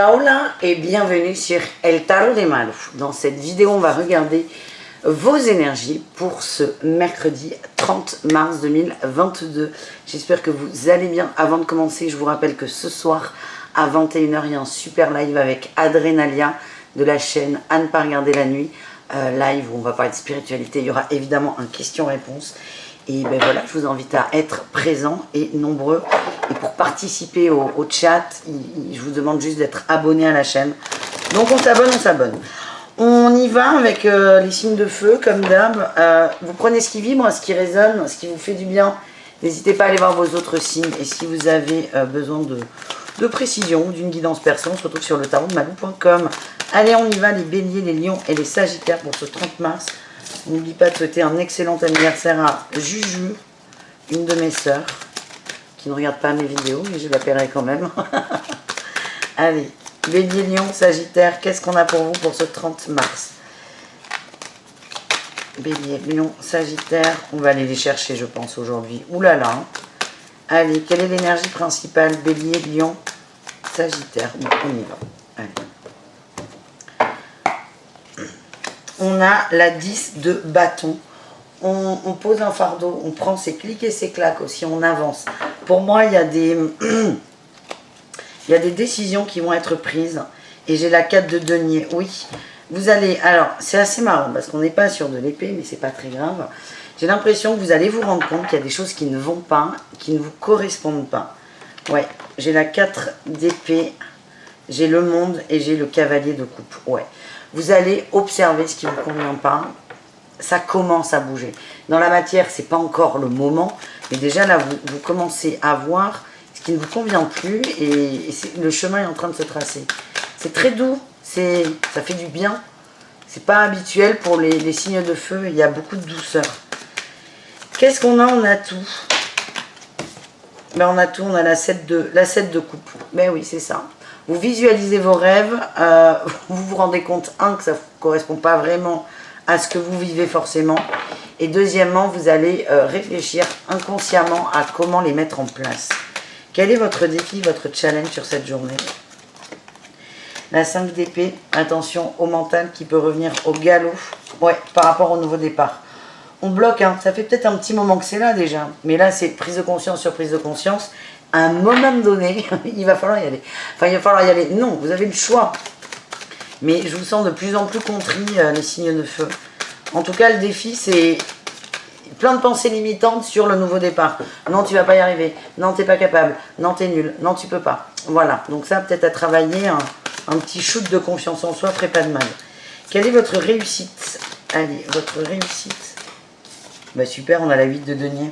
Hola hola et bienvenue sur El Tarot de Malu. Dans cette vidéo, on va regarder vos énergies pour ce mercredi 30 mars 2022. J'espère que vous allez bien. Avant de commencer, je vous rappelle que ce soir à 21h, il y a un super live avec Adrenalia de la chaîne À ne pas regarder la nuit. Live où on va parler de spiritualité. Il y aura évidemment un question-réponse. Et ben voilà, je vous invite à être présents et nombreux. Et pour participer au chat, je vous demande juste d'être abonné à la chaîne. Donc on s'abonne. On y va avec les signes de feu, comme d'hab. Vous prenez ce qui vibre, ce qui résonne, ce qui vous fait du bien. N'hésitez pas à aller voir vos autres signes. Et si vous avez besoin de précision ou d'une guidance perso, on se retrouve sur le tarot de malou.com. Allez, on y va, les béliers, les lions et les sagittaires pour ce 30 mars. N'oublie pas de souhaiter un excellent anniversaire à Juju, une de mes sœurs, qui ne regarde pas mes vidéos, mais je l'appellerai quand même. Allez, bélier, lion, sagittaire, qu'est-ce qu'on a pour vous pour ce 30 mars? Bélier, lion, sagittaire, on va aller les chercher, je pense, aujourd'hui. Ouh là là. Allez, quelle est l'énergie principale? Bélier, lion, sagittaire. Bon, on y va. Allez. On a la 10 de bâton. On pose un fardeau, on prend ses clics et ses claques aussi, on avance. Pour moi, il y a des décisions qui vont être prises. Et j'ai la 4 de denier. Oui, vous allez... Alors, c'est assez marrant parce qu'on n'est pas sur de l'épée, mais c'est pas très grave. J'ai l'impression que vous allez vous rendre compte qu'il y a des choses qui ne vont pas, qui ne vous correspondent pas. Ouais, j'ai la 4 d'épée, j'ai le monde et j'ai le cavalier de coupe. Ouais. Vous allez observer ce qui ne vous convient pas. Ça commence à bouger. Dans la matière, ce n'est pas encore le moment. Mais déjà là, vous commencez à voir ce qui ne vous convient plus. Et le chemin est en train de se tracer. C'est très doux. Ça fait du bien. Ce n'est pas habituel pour les signes de feu. Il y a beaucoup de douceur. Qu'est-ce qu'on a? On a tout. Ben, on a tout. On a la 7 de coupe. Ben oui, c'est ça. Vous visualisez vos rêves, vous vous rendez compte, que ça ne correspond pas vraiment à ce que vous vivez forcément. Et deuxièmement, vous allez réfléchir inconsciemment à comment les mettre en place. Quel est votre défi, votre challenge sur cette journée? La 5 d'épée, attention au mental qui peut revenir au galop. Ouais, par rapport au nouveau départ. On bloque, ça fait peut-être un petit moment que c'est là déjà. Mais là, c'est prise de conscience sur prise de conscience. À un moment donné, il va falloir y aller. Enfin, il va falloir y aller. Non, vous avez le choix. Mais je vous sens de plus en plus contrit, les signes de feu. En tout cas, le défi, c'est plein de pensées limitantes sur le nouveau départ. Non, tu vas pas y arriver. Non, tu n'es pas capable. Non, tu es nul. Non, tu peux pas. Voilà. Donc ça, peut-être à travailler, un petit shoot de confiance en soi ferait pas de mal. Quelle est votre réussite? Allez, votre réussite. Bah super, on a la 8 de denier.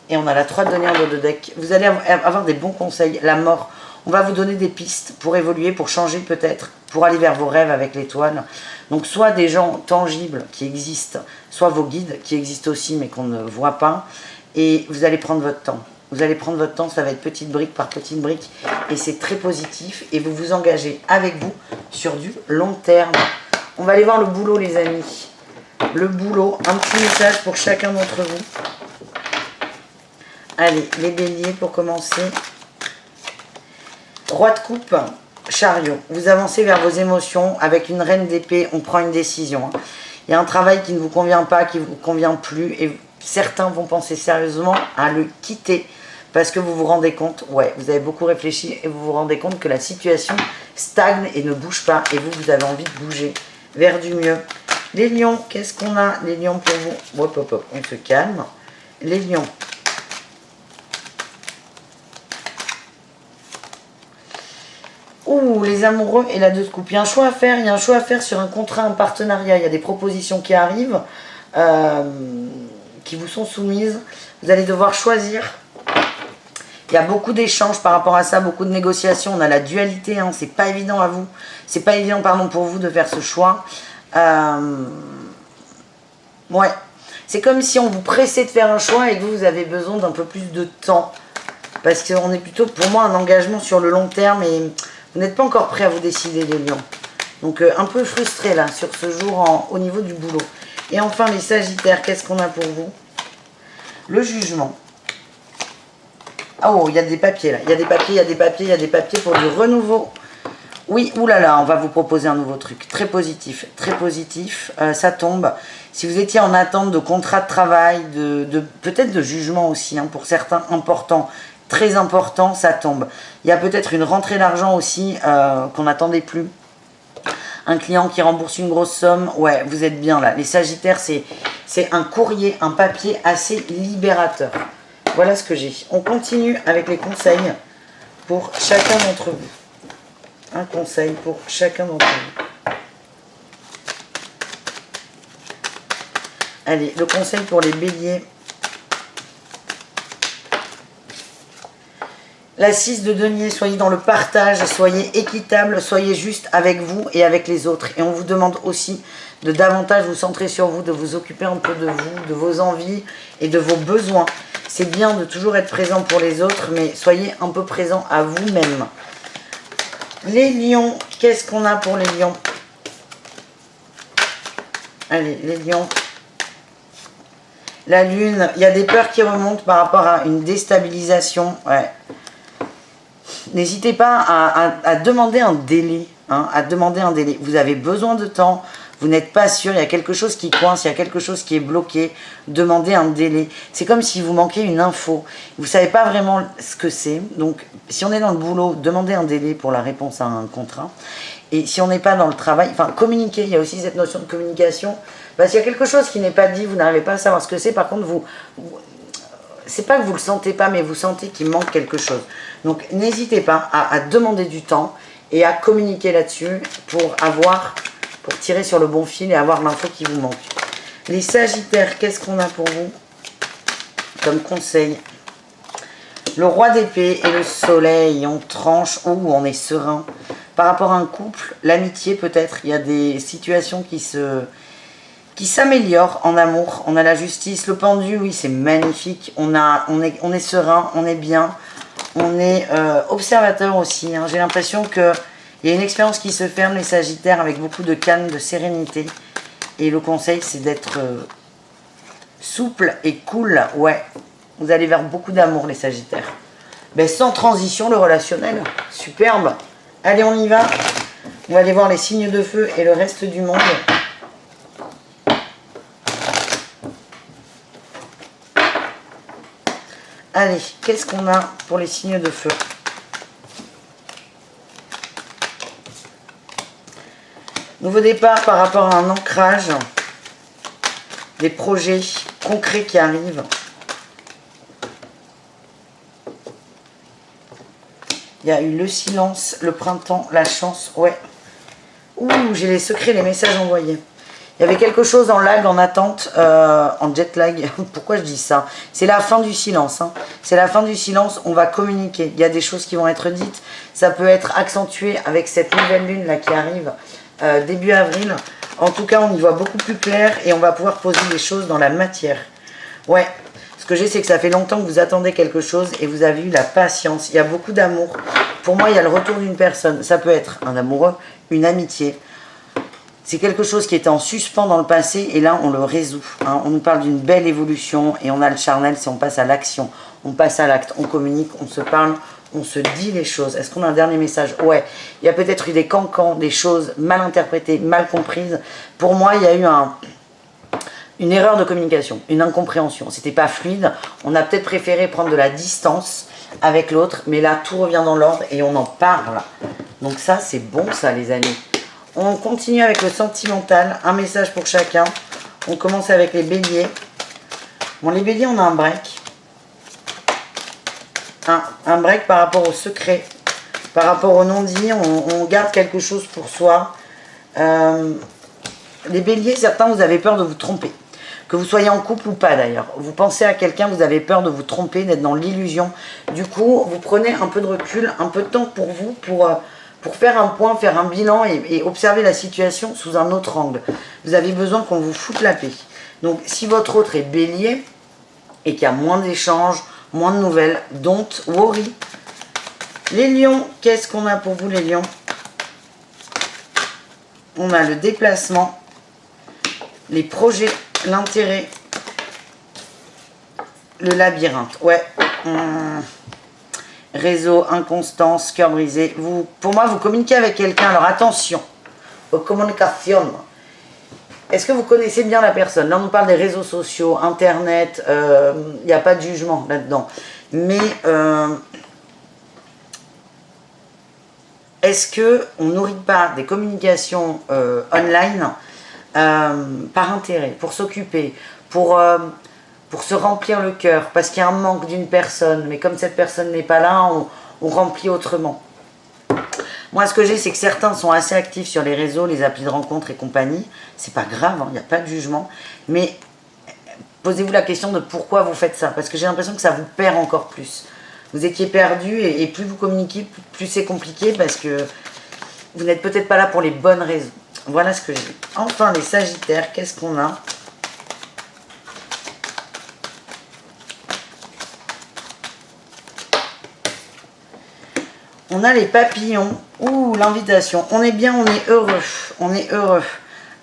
Et on a la 3 de denier dans le deck. Vous allez avoir des bons conseils. La mort. On va vous donner des pistes pour évoluer, pour changer peut-être, pour aller vers vos rêves avec l'étoile. Donc soit des gens tangibles qui existent, soit vos guides qui existent aussi mais qu'on ne voit pas. Et vous allez prendre votre temps. Vous allez prendre votre temps, ça va être petite brique par petite brique. Et c'est très positif. Et vous vous engagez avec vous sur du long terme. On va aller voir le boulot, les amis. Le boulot. Un petit message pour chacun d'entre vous. Allez, les béliers pour commencer. Roi de coupe, chariot. Vous avancez vers vos émotions. Avec une reine d'épée, on prend une décision. Il y a un travail qui ne vous convient pas, qui ne vous convient plus. Et certains vont penser sérieusement à le quitter. Parce que vous vous rendez compte, ouais, vous avez beaucoup réfléchi et vous vous rendez compte que la situation stagne et ne bouge pas. Et vous avez envie de bouger vers du mieux. Les lions, qu'est-ce qu'on a? Les lions pour vous. Hop, hop, hop, on se calme. Les lions. Ouh, les amoureux et la 2 de coupe. Il y a un choix à faire. Il y a un choix à faire sur un contrat, un partenariat. Il y a des propositions qui arrivent, qui vous sont soumises. Vous allez devoir choisir. Il y a beaucoup d'échanges par rapport à ça, beaucoup de négociations. On a la dualité, c'est pas évident à vous. C'est pas évident, pardon, pour vous de faire ce choix. Ouais. C'est comme si on vous pressait de faire un choix et que vous avez besoin d'un peu plus de temps. Parce qu'on est plutôt, pour moi, un engagement sur le long terme et vous n'êtes pas encore prêt à vous décider, les lions. Donc, un peu frustré, là, sur ce jour au niveau du boulot. Et enfin, les sagittaires, qu'est-ce qu'on a pour vous? Le jugement. Oh, il y a des papiers, là. Il y a des papiers pour du renouveau. Oui, oulala, on va vous proposer un nouveau truc. Très positif, très positif. Ça tombe. Si vous étiez en attente de contrat de travail, peut-être de jugement aussi, hein, pour certains importants, très importants, ça tombe. Il y a peut-être une rentrée d'argent aussi qu'on n'attendait plus. Un client qui rembourse une grosse somme. Ouais, vous êtes bien là. Les Sagittaires, c'est un courrier, un papier assez libérateur. Voilà ce que j'ai. On continue avec les conseils pour chacun d'entre vous. Un conseil pour chacun d'entre vous. Allez, le conseil pour les béliers. La 6 de denier, soyez dans le partage, soyez équitable, soyez juste avec vous et avec les autres. Et on vous demande aussi de davantage vous centrer sur vous, de vous occuper un peu de vous, de vos envies et de vos besoins. C'est bien de toujours être présent pour les autres, mais soyez un peu présent à vous-même. Les lions, qu'est-ce qu'on a pour les lions? Allez, les lions. La lune, il y a des peurs qui remontent par rapport à une déstabilisation. Ouais. N'hésitez pas à demander un délai. Hein, à demander un délai. Vous avez besoin de temps. Vous n'êtes pas sûr. Il y a quelque chose qui coince. Il y a quelque chose qui est bloqué. Demandez un délai. C'est comme si vous manquez une info. Vous ne savez pas vraiment ce que c'est. Donc, si on est dans le boulot, demandez un délai pour la réponse à un contrat. Et si on n'est pas dans le travail, enfin, communiquer. Il y a aussi cette notion de communication. Parce qu'il y a quelque chose qui n'est pas dit. Vous n'arrivez pas à savoir ce que c'est. Par contre, c'est pas que vous le sentez pas, mais vous sentez qu'il manque quelque chose. Donc, n'hésitez pas à demander du temps et à communiquer là-dessus pour tirer sur le bon fil et avoir l'info qui vous manque. Les Sagittaires, qu'est-ce qu'on a pour vous comme conseil? Le roi d'épée et le soleil, on tranche ou on est serein. Par rapport à un couple, l'amitié peut-être, il y a des situations qui s'améliore en amour. On a la justice, le pendu, oui, c'est magnifique. On est serein, on est bien. On est observateur aussi. Hein. J'ai l'impression qu'il y a une expérience qui se ferme, les Sagittaires, avec beaucoup de calme, de sérénité. Et le conseil, c'est d'être souple et cool. Ouais, vous allez vers beaucoup d'amour, les Sagittaires. Ben, sans transition, le relationnel. Superbe. Allez, on y va. On va aller voir les signes de feu et le reste du monde. Allez, qu'est-ce qu'on a pour les signes de feu? Nouveau départ par rapport à un ancrage. Des projets concrets qui arrivent. Il y a eu le silence, le printemps, la chance. Ouais. Ouh, j'ai les secrets, les messages envoyés. Il y avait quelque chose en lag, en attente, en jet lag. Pourquoi je dis ça? C'est la fin du silence. Hein. C'est la fin du silence, on va communiquer. Il y a des choses qui vont être dites. Ça peut être accentué avec cette nouvelle lune là qui arrive début avril. En tout cas, on y voit beaucoup plus clair et on va pouvoir poser les choses dans la matière. Ouais, ce que j'ai, c'est que ça fait longtemps que vous attendez quelque chose et vous avez eu la patience. Il y a beaucoup d'amour. Pour moi, il y a le retour d'une personne. Ça peut être un amoureux, une amitié. C'est quelque chose qui était en suspens dans le passé et là on le résout. Hein. On nous parle d'une belle évolution et on a le charnel si on passe à l'action. On passe à l'acte, on communique, on se parle, on se dit les choses. Est-ce qu'on a un dernier message? Ouais, il y a peut-être eu des cancans, des choses mal interprétées, mal comprises. Pour moi, il y a eu une erreur de communication, une incompréhension. C'était pas fluide. On a peut-être préféré prendre de la distance avec l'autre, mais là tout revient dans l'ordre et on en parle. Donc ça, c'est bon ça les amis. On continue avec le sentimental, un message pour chacun. On commence avec les béliers. Bon, les béliers, on a un break. Un break par rapport au secret, par rapport au non-dit. On garde quelque chose pour soi. Les béliers, certains, vous avez peur de vous tromper. Que vous soyez en couple ou pas d'ailleurs. Vous pensez à quelqu'un, vous avez peur de vous tromper, d'être dans l'illusion. Du coup, vous prenez un peu de recul, un peu de temps pour vous, pour faire un point, faire un bilan et observer la situation sous un autre angle. Vous avez besoin qu'on vous foute la paix. Donc, si votre autre est bélier et qu'il y a moins d'échanges, moins de nouvelles, don't worry. Les lions, qu'est-ce qu'on a pour vous les lions? On a le déplacement, les projets, l'intérêt, le labyrinthe. Ouais. réseau, inconstance, cœur brisé. Pour moi, vous communiquez avec quelqu'un. Alors attention, aux communications. Est-ce que vous connaissez bien la personne? Là, on nous parle des réseaux sociaux, Internet. Il n'y a pas de jugement là-dedans. Mais est-ce qu'on nourrit pas des communications online par intérêt, pour s'occuper, pour se remplir le cœur, parce qu'il y a un manque d'une personne, mais comme cette personne n'est pas là, on remplit autrement. Moi, ce que j'ai, c'est que certains sont assez actifs sur les réseaux, les applis de rencontres et compagnie. C'est pas grave, il n'y a pas de jugement. Mais posez-vous la question de pourquoi vous faites ça, parce que j'ai l'impression que ça vous perd encore plus. Vous étiez perdu et plus vous communiquez, plus c'est compliqué, parce que vous n'êtes peut-être pas là pour les bonnes raisons. Voilà ce que j'ai. Enfin, les Sagittaires, qu'est-ce qu'on a? On a les papillons. Ouh, l'invitation. On est bien, on est heureux. On est heureux.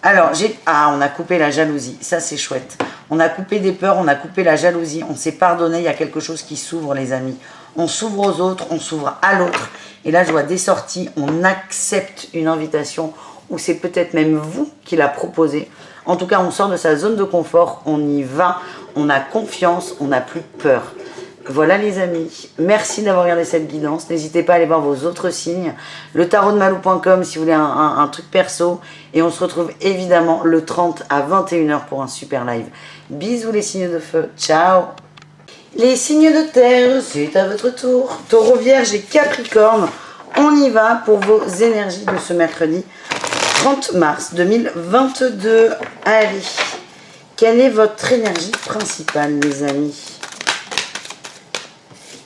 Alors, on a coupé la jalousie. Ça, c'est chouette. On a coupé des peurs, on a coupé la jalousie. On s'est pardonné. Il y a quelque chose qui s'ouvre, les amis. On s'ouvre aux autres, on s'ouvre à l'autre. Et là, je vois des sorties. On accepte une invitation. Ou c'est peut-être même vous qui l'a proposé. En tout cas, on sort de sa zone de confort. On y va. On a confiance. On n'a plus peur. Voilà les amis, merci d'avoir regardé cette guidance. N'hésitez pas à aller voir vos autres signes. Le tarot de malou.com si vous voulez un truc perso. Et on se retrouve évidemment le 30 à 21h pour un super live. Bisous les signes de feu, ciao. Les signes de terre, c'est à votre tour. Taureau, Vierge et Capricorne. On y va pour vos énergies de ce mercredi 30 mars 2022. Allez, quelle est votre énergie principale les amis?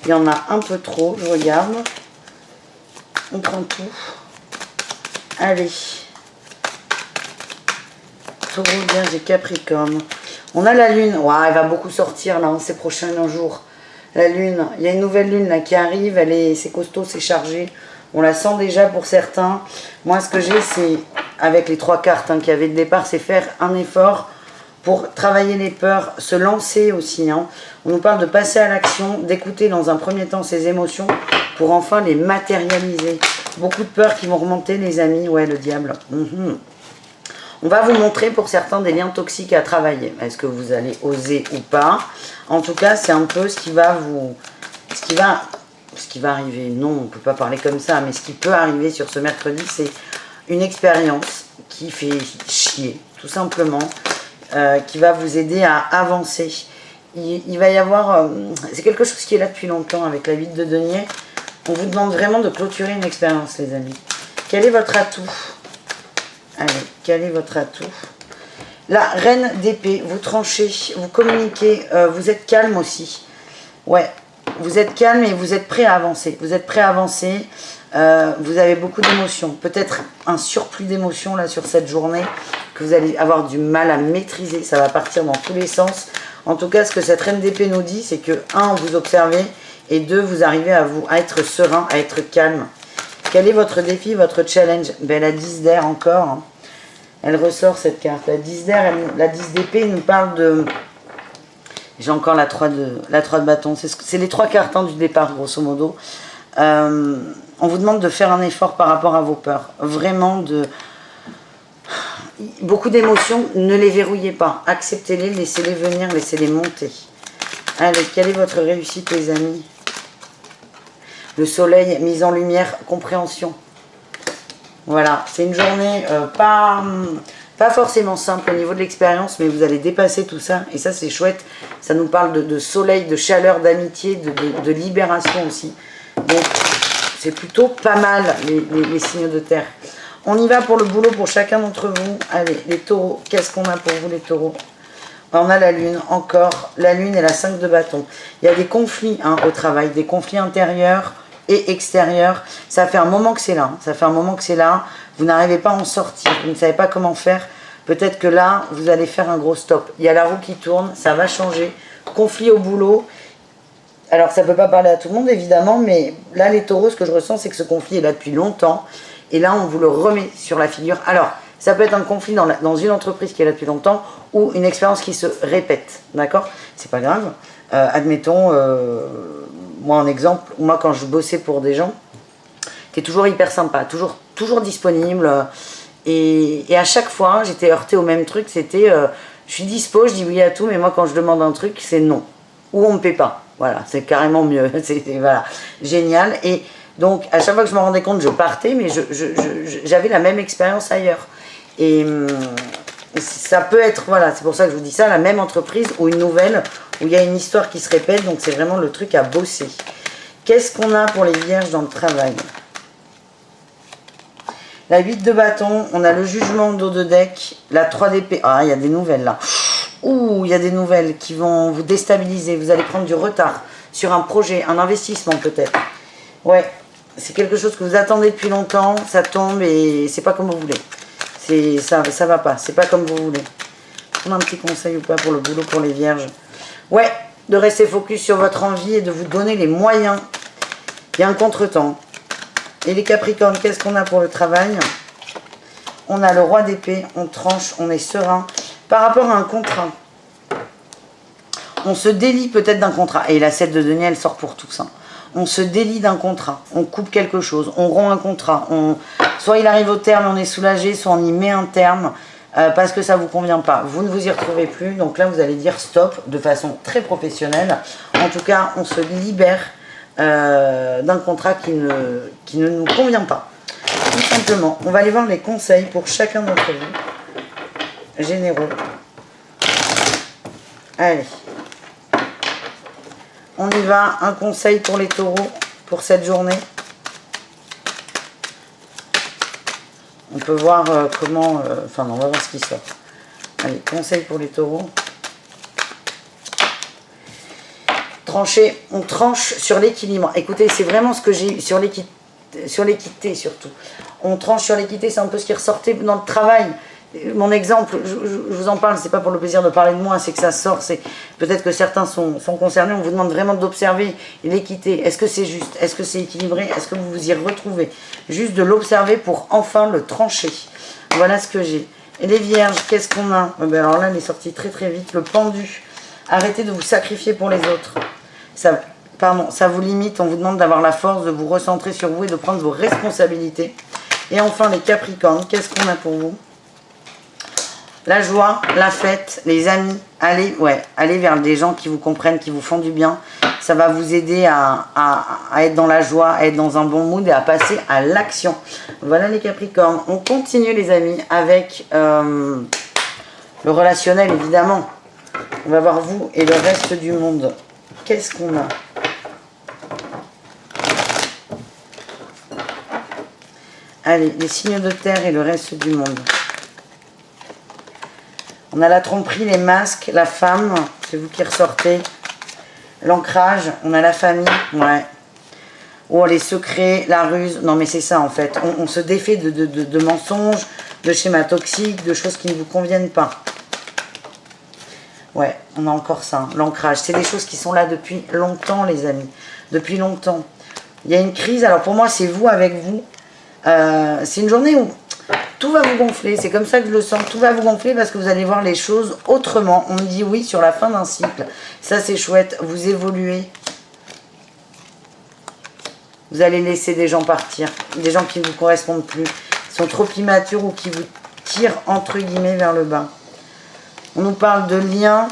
Il y en a un peu trop, je regarde. On prend tout. Allez. Taureau, Vierge et Capricorne. On a la lune. Ouais, elle va beaucoup sortir là, ces prochains jours. La lune. Il y a une nouvelle lune là qui arrive. C'est costaud, c'est chargé. On la sent déjà pour certains. Moi, ce que j'ai, c'est, avec les 3 cartes qu'il y avait de départ, c'est faire un effort pour travailler les peurs, se lancer aussi. On nous parle de passer à l'action, d'écouter dans un premier temps ses émotions pour enfin les matérialiser. Beaucoup de peurs qui vont remonter les amis. Ouais, le diable. On va vous montrer pour certains des liens toxiques à travailler. Est-ce que vous allez oser ou pas? En tout cas, c'est un peu ce qui va arriver. Non, on ne peut pas parler comme ça, mais ce qui peut arriver sur ce mercredi, c'est une expérience qui fait chier, tout simplement. Qui va vous aider à avancer. Il va y avoir... c'est quelque chose qui est là depuis longtemps avec la 8 de denier. On vous demande vraiment de clôturer une expérience, les amis. Quel est votre atout? Allez, quel est votre atout? La reine d'épée, vous tranchez, vous communiquez, vous êtes calme aussi. Ouais, vous êtes calme et vous êtes prêt à avancer. Vous êtes prêt à avancer. Vous avez beaucoup d'émotions. Peut-être un surplus d'émotions là sur cette journée que vous allez avoir du mal à maîtriser. Ça va partir dans tous les sens. En tout cas, ce que cette reine d'épée nous dit, c'est que 1, vous observez et 2, vous arrivez à être serein, à être calme. Quel est votre défi, votre challenge? Ben, la 10 d'air encore. Elle ressort cette carte. La 10 d'air, la 10 d'épée nous parle de... J'ai encore la 3 de bâton. C'est les 3 cartes du départ, grosso modo. On vous demande de faire un effort par rapport à vos peurs. Vraiment beaucoup d'émotions, ne les verrouillez pas. Acceptez-les, laissez-les venir, laissez-les monter. Allez, quelle est votre réussite, les amis? Le soleil, mise en lumière, compréhension. Voilà, c'est une journée pas forcément simple au niveau de l'expérience, mais vous allez dépasser tout ça. Et ça, c'est chouette. Ça nous parle de soleil, de chaleur, d'amitié, de libération aussi. Donc, c'est plutôt pas mal, les signes de terre. On y va pour le boulot pour chacun d'entre vous. Allez, les taureaux, qu'est-ce qu'on a pour vous, les taureaux? On a la lune, encore. La lune et la 5 de bâton. Il y a des conflits au travail, des conflits intérieurs et extérieurs. Ça fait un moment que c'est là. Ça fait un moment que c'est là. Vous n'arrivez pas à en sortir. Vous ne savez pas comment faire. Peut-être que là, vous allez faire un gros stop. Il y a la roue qui tourne, ça va changer. Conflit au boulot. Alors, ça ne peut pas parler à tout le monde, évidemment, mais là, les taureaux, ce que je ressens, c'est que ce conflit est là depuis longtemps. Et là, on vous le remet sur la figure. Alors, ça peut être un conflit dans une entreprise qui est là depuis longtemps ou une expérience qui se répète, d'accord? C'est pas grave. Admettons, moi en exemple, moi quand je bossais pour des gens, t'es toujours hyper sympa, toujours disponible. Et à chaque fois, j'étais heurtée au même truc, c'était je suis dispo, je dis oui à tout, mais moi quand je demande un truc, c'est non. Ou on me paie pas. Voilà, c'est carrément mieux. Voilà, génial. Et donc, à chaque fois que je me rendais compte, je partais, mais j'avais la même expérience ailleurs. Et ça peut être, voilà, c'est pour ça que je vous dis ça, la même entreprise ou une nouvelle, où il y a une histoire qui se répète, donc c'est vraiment le truc à bosser. Qu'est-ce qu'on a pour les vierges dans le travail? La 8 de bâton, on a le jugement dos de deck, la 3 d'épée. Ah, il y a des nouvelles là. Ouh, il y a des nouvelles qui vont vous déstabiliser. Vous allez prendre du retard sur un projet, un investissement peut-être. Ouais, c'est quelque chose que vous attendez depuis longtemps, ça tombe et c'est pas comme vous voulez. Ça va pas, c'est pas comme vous voulez. On a un petit conseil ou pas pour le boulot pour les vierges? Ouais, de rester focus sur votre envie et de vous donner les moyens. Il y a un contretemps. Et les Capricornes, qu'est-ce qu'on a pour le travail? On a le roi d'épée, on tranche, on est serein. Par rapport à un contrat, on se délie peut-être d'un contrat. Et la 7 de denier, elle sort pour tous. Hein. On se délie d'un contrat, on coupe quelque chose, on rompt un contrat. Soit il arrive au terme, on est soulagé, soit on y met un terme parce que ça ne vous convient pas. Vous ne vous y retrouvez plus. Donc là, vous allez dire stop de façon très professionnelle. En tout cas, on se libère d'un contrat qui ne nous convient pas. Tout simplement, on va aller voir les conseils pour chacun d'entre vous. Généraux. Allez. On y va. Un conseil pour les taureaux pour cette journée. On peut voir comment... enfin, non, on va voir ce qui sort. Allez, conseil pour les taureaux. Trancher, on tranche sur l'équilibre. Écoutez, c'est vraiment ce que j'ai sur l'équité surtout. On tranche sur l'équité, c'est un peu ce qui ressortait dans le travail. Mon exemple, je vous en parle, c'est pas pour le plaisir de parler de moi, c'est que ça sort, c'est peut-être que certains sont concernés, on vous demande vraiment d'observer l'équité. Est-ce que c'est juste? Est-ce que c'est équilibré? Est-ce que vous vous y retrouvez? Juste de l'observer pour enfin le trancher. Voilà ce que j'ai. Et les vierges, qu'est-ce qu'on a? Alors là, elle est sortie très très vite. Le pendu. Arrêtez de vous sacrifier pour les autres. Ça vous limite, on vous demande d'avoir la force de vous recentrer sur vous et de prendre vos responsabilités. Et enfin, les Capricornes, qu'est-ce qu'on a pour vous? La joie, la fête, les amis, allez vers des gens qui vous comprennent, qui vous font du bien. Ça va vous aider à être dans la joie, à être dans un bon mood et à passer à l'action. Voilà les Capricornes. On continue les amis avec le relationnel évidemment. On va voir vous et le reste du monde. Qu'est-ce qu'on a? Allez, les signes de terre et le reste du monde. On a la tromperie, les masques, la femme, c'est vous qui ressortez. L'ancrage, on a la famille, ouais. Oh, les secrets, la ruse. Non, mais c'est ça en fait. On se défait de mensonges, de schémas toxiques, de choses qui ne vous conviennent pas. Ouais, on a encore ça, l'ancrage. C'est des choses qui sont là depuis longtemps, les amis. Depuis longtemps. Il y a une crise. Alors pour moi, c'est vous avec vous. C'est une journée où tout va vous gonfler. C'est comme ça que je le sens. Tout va vous gonfler parce que vous allez voir les choses autrement. On me dit oui sur la fin d'un cycle. Ça, c'est chouette. Vous évoluez. Vous allez laisser des gens partir. Des gens qui ne vous correspondent plus. Qui sont trop immatures ou qui vous tirent entre guillemets vers le bas. On nous parle de liens.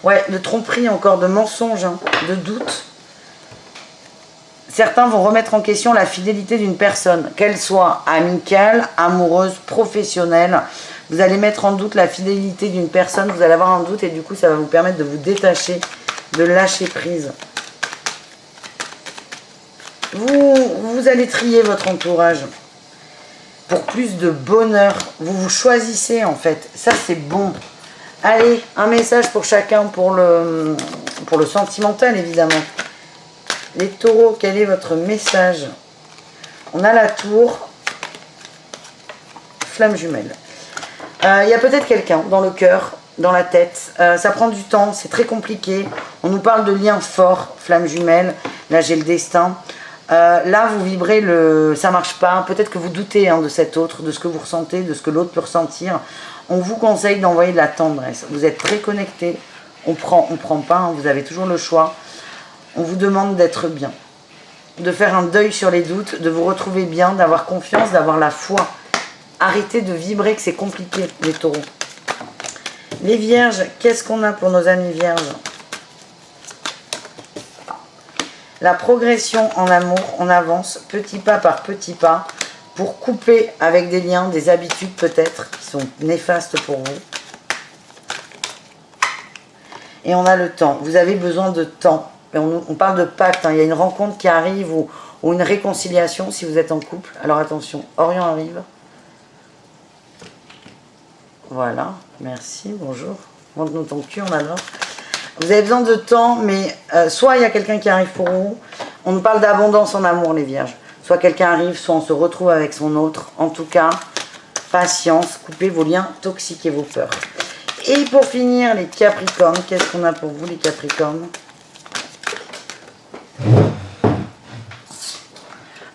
Ouais, de tromperie encore, de mensonges, hein, de doutes. Certains vont remettre en question la fidélité d'une personne, qu'elle soit amicale, amoureuse, professionnelle. Vous allez mettre en doute la fidélité d'une personne, vous allez avoir un doute et du coup ça va vous permettre de vous détacher, de lâcher prise. Vous allez trier votre entourage pour plus de bonheur. Vous choisissez en fait, ça c'est bon. Allez, un message pour chacun, pour le sentimental évidemment. Les taureaux, quel est votre message? On a la tour, flamme jumelle. Il y a peut-être quelqu'un dans le cœur, dans la tête. Ça prend du temps, c'est très compliqué. On nous parle de liens forts, flamme jumelle. Là, j'ai le destin. Là, vous vibrez ça marche pas. Peut-être que vous doutez de cet autre, de ce que vous ressentez, de ce que l'autre peut ressentir. On vous conseille d'envoyer de la tendresse. Vous êtes très connecté. On prend pas. Vous avez toujours le choix. On vous demande d'être bien, de faire un deuil sur les doutes, de vous retrouver bien, d'avoir confiance, d'avoir la foi. Arrêtez de vibrer que c'est compliqué, les taureaux. Les vierges, qu'est-ce qu'on a pour nos amis vierges? La progression en amour, on avance petit pas par petit pas pour couper avec des liens, des habitudes peut-être qui sont néfastes pour vous. Et on a le temps. Vous avez besoin de temps. Et on parle de pacte. Il y a une rencontre qui arrive ou une réconciliation si vous êtes en couple. Alors attention, Orient arrive. Voilà, merci, bonjour. Montre-nous ton cul, on adore. Vous avez besoin de temps, mais soit il y a quelqu'un qui arrive pour vous. On nous parle d'abondance en amour, les vierges. Soit quelqu'un arrive, soit on se retrouve avec son autre. En tout cas, patience, coupez vos liens toxiques et vos peurs. Et pour finir, les Capricornes, qu'est-ce qu'on a pour vous, les Capricornes?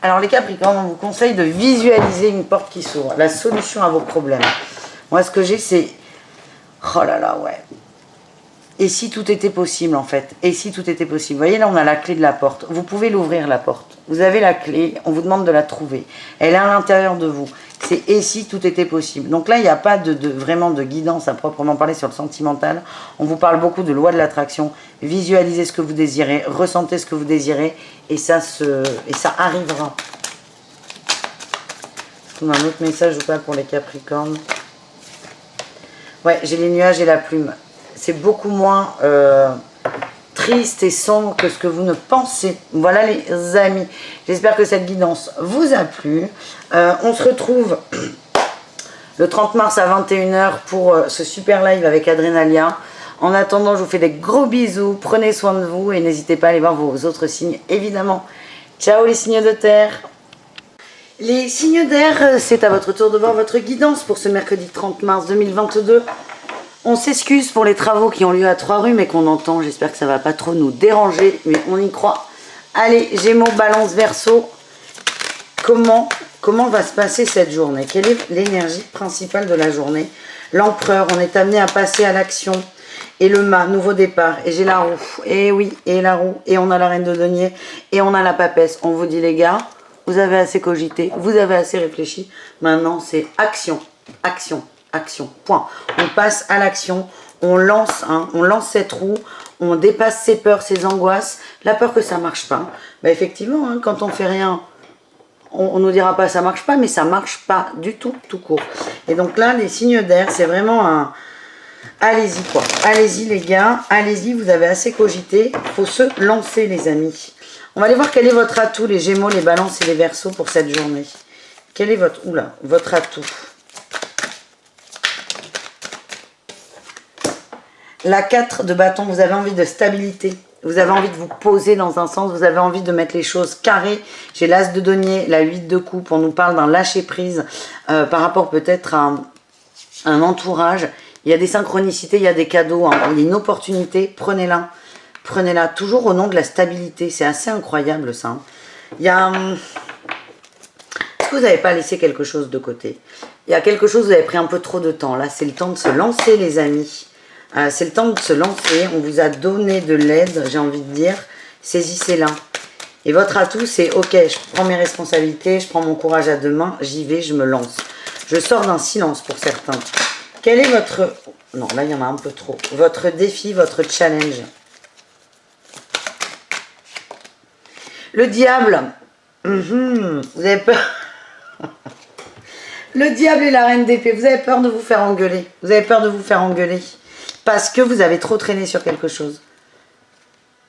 Alors, les Capricornes, on vous conseille de visualiser une porte qui s'ouvre, la solution à vos problèmes. Moi, ce que j'ai, c'est... Oh là là, ouais. Et si tout était possible, en fait? Et si tout était possible? Vous voyez, là, on a la clé de la porte. Vous pouvez l'ouvrir, la porte. Vous avez la clé, on vous demande de la trouver. Elle est à l'intérieur de vous. C'est « et si tout était possible ». Donc là, il n'y a pas vraiment de guidance à proprement parler sur le sentimental. On vous parle beaucoup de loi de l'attraction. Visualisez ce que vous désirez, ressentez ce que vous désirez, et ça arrivera. Est-ce qu'on a un autre message ou pas pour les Capricornes? Ouais, j'ai les nuages et la plume. C'est beaucoup moins triste et sombre que ce que vous ne pensez. Voilà les amis. J'espère que cette guidance vous a plu. On se retrouve le 30 mars à 21 h pour ce super live avec Adrenalia. En attendant, je vous fais des gros bisous. Prenez soin de vous et n'hésitez pas à aller voir vos autres signes, évidemment. Ciao les signes de terre. Les signes d'air, c'est à votre tour de voir votre guidance pour ce mercredi 30 mars 2022. On s'excuse pour les travaux qui ont lieu à Trois-Rues, mais qu'on entend. J'espère que ça ne va pas trop nous déranger, mais on y croit. Allez, Gémeaux, Balance, Verseau. Comment va se passer cette journée? Quelle est l'énergie principale de la journée? L'Empereur, on est amené à passer à l'action. Et le mât, nouveau départ. Et j'ai la roue. Et oui, et la roue. Et on a la reine de denier. Et on a la papesse. On vous dit, les gars, vous avez assez cogité. Vous avez assez réfléchi. Maintenant, c'est action. Action. Action. Point. On passe à l'action. On lance cette roue. On dépasse ses peurs, ses angoisses. La peur que ça marche pas. Bah, effectivement, hein, quand on fait rien, on nous dira pas ça marche pas, mais ça marche pas du tout, tout court. Et donc là, les signes d'air, c'est vraiment un... Allez-y quoi, allez-y les gars, allez-y, vous avez assez cogité, il faut se lancer les amis. On va aller voir quel est votre atout, les Gémeaux, les Balances et les Verseaux pour cette journée. Quel est votre atout? La 4 de bâton, vous avez envie de stabilité, vous avez envie de vous poser dans un sens, vous avez envie de mettre les choses carrées. J'ai l'As de denier, la 8 de coupe, on nous parle d'un lâcher prise par rapport peut-être à un entourage. Il y a des synchronicités, il y a des cadeaux, hein. Il y a une opportunité, prenez-la. Prenez-la, toujours au nom de la stabilité. C'est assez incroyable ça. Hein. Il y a... Est-ce que vous n'avez pas laissé quelque chose de côté? Il y a quelque chose, vous avez pris un peu trop de temps. Là, c'est le temps de se lancer les amis. C'est le temps de se lancer. On vous a donné de l'aide, j'ai envie de dire. Saisissez-la. Et votre atout, c'est ok, je prends mes responsabilités, je prends mon courage à deux mains, j'y vais, je me lance. Je sors d'un silence pour certains. Quel est votre... Non, là, il y en a un peu trop. Votre défi, votre challenge. Le diable. Vous avez peur. Le diable et la reine d'épée. Vous avez peur de vous faire engueuler. Vous avez peur de vous faire engueuler. Parce que vous avez trop traîné sur quelque chose.